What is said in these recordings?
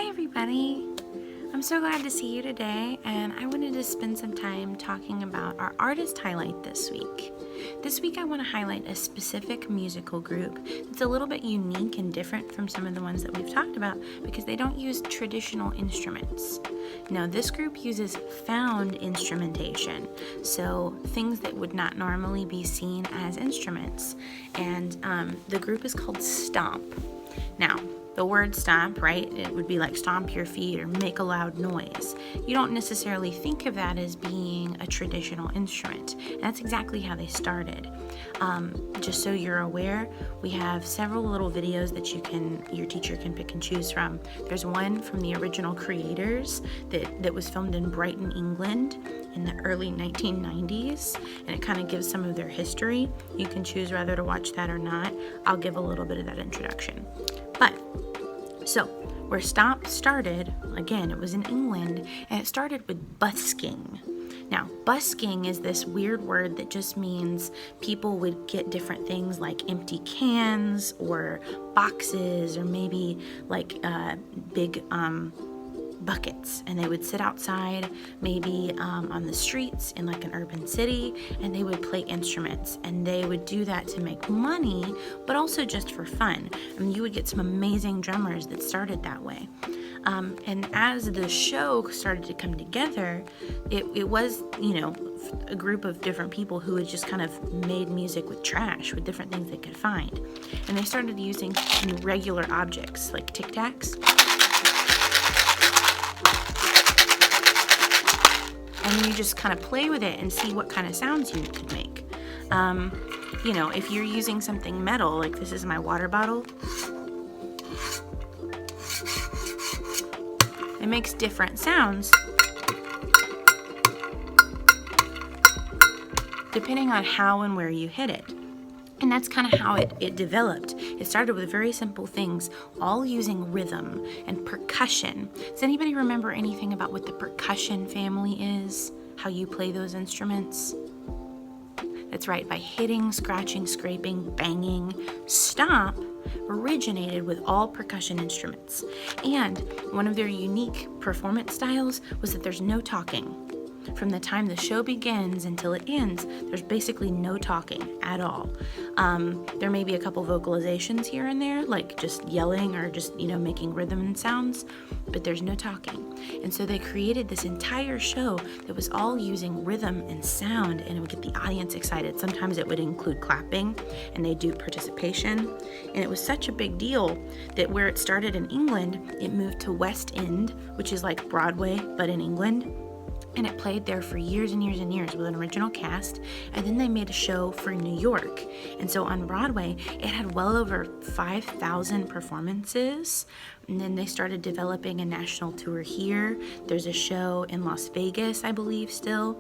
everybody. I'm so glad to see you today, and I wanted to spend some time talking about our artist highlight this week. This week I want to highlight a specific musical group that's a little bit unique and different from some of the ones that we've talked about because they don't use traditional instruments. Now, this group uses found instrumentation, so things that would not normally be seen as instruments, and the group is called Stomp. Now, the word stomp, right? It would be like stomp your feet or make a loud noise. You don't necessarily think of that as being a traditional instrument. And that's exactly how they started. Just so you're aware, we have several little videos that your teacher can pick and choose from. There's one from the original creators that was filmed in Brighton, England in the early 1990s, and it kind of gives some of their history. You can choose whether to watch that or not. I'll give a little bit of that introduction. So, where Stomp started, again, it was in England, and it started with busking. Now, busking is this weird word that just means people would get different things like empty cans or boxes or maybe like big buckets, and they would sit outside maybe on the streets in like an urban city, and they would play instruments, and they would do that to make money but also just for fun. I mean, you would get some amazing drummers that started that way, and as the show started to come together, it was, a group of different people who had just kind of made music with trash, with different things they could find, and they started using regular objects like Tic Tacs. And you just kind of play with it and see what kind of sounds you could make. If you're using something metal, like this is my water bottle, it makes different sounds depending on how and where you hit it. And that's kind of how it developed. It started with very simple things, all using rhythm and percussion. Does anybody remember anything about what the percussion family is? How you play those instruments? That's right, by hitting, scratching, scraping, banging. Stomp originated with all percussion instruments. And one of their unique performance styles was that there's no talking. From the time the show begins until it ends, there's basically no talking at all. There may be a couple vocalizations here and there, like just yelling or just, making rhythm and sounds, but there's no talking. And so they created this entire show that was all using rhythm and sound, and it would get the audience excited. Sometimes it would include clapping, and they do participation. And it was such a big deal that where it started in England, it moved to West End, which is like Broadway, but in England. And it played there for years and years and years with an original cast, and then they made a show for New York. And so on Broadway, it had well over 5,000 performances, and then they started developing a national tour here. There's a show in Las Vegas, I believe, still.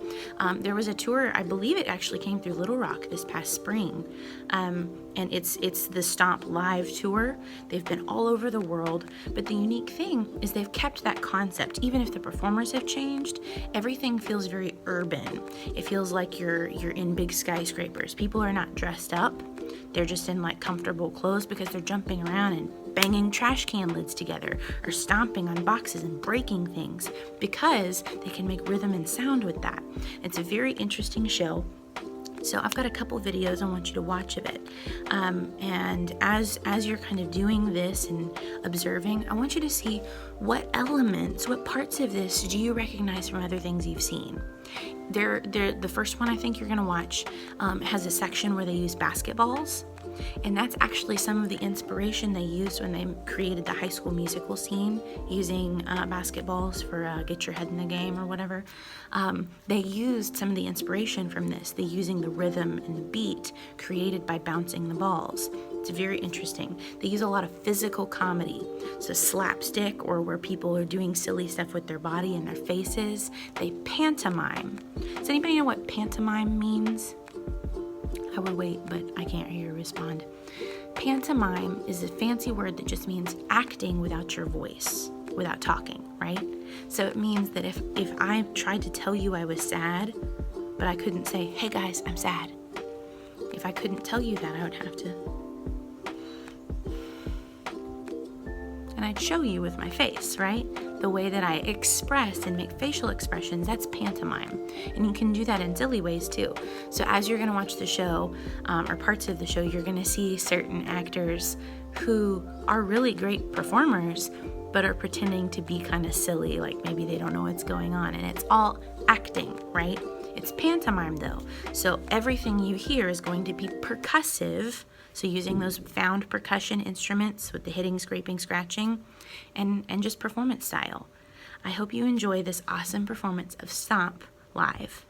There was a tour, I believe it actually came through Little Rock this past spring, and it's the Stomp Live Tour. They've been all over the world, but the unique thing is they've kept that concept. Even if the performers have changed, everything feels very urban. It feels like you're in big skyscrapers. People are not dressed up. They're just in like comfortable clothes because they're jumping around and banging trash can lids together or stomping on boxes and breaking things because they can make rhythm and sound with that. It's a very interesting show. So I've got a couple videos I want you to watch of it. And as you're kind of doing this and observing, I want you to see what elements, what parts of this do you recognize from other things you've seen. The first one I think you're going to watch has a section where they use basketballs. And that's actually some of the inspiration they used when they created the High School Musical scene, using basketballs for Get Your Head in the Game or whatever. They used some of the inspiration from this. They're using the rhythm and the beat created by bouncing the balls. It's very interesting. They use a lot of physical comedy, so slapstick, or where people are doing silly stuff with their body and their faces. They pantomime. Does anybody know what pantomime means? I would wait, but I can't hear you respond. Pantomime is a fancy word that just means acting without your voice, without talking, right? So it means that if I tried to tell you I was sad, but I couldn't say, hey guys, I'm sad. If I couldn't tell you that, I would have to. and I'd show you with my face, right? The way that I express and make facial expressions, that's pantomime. And you can do that in silly ways too. So as you're gonna watch the show, or parts of the show, you're gonna see certain actors who are really great performers, but are pretending to be kind of silly, like maybe they don't know what's going on. And it's all acting, right? It's pantomime though. So everything you hear is going to be percussive. So using those found percussion instruments with the hitting, scraping, scratching, and just performance style. I hope you enjoy this awesome performance of Stomp live.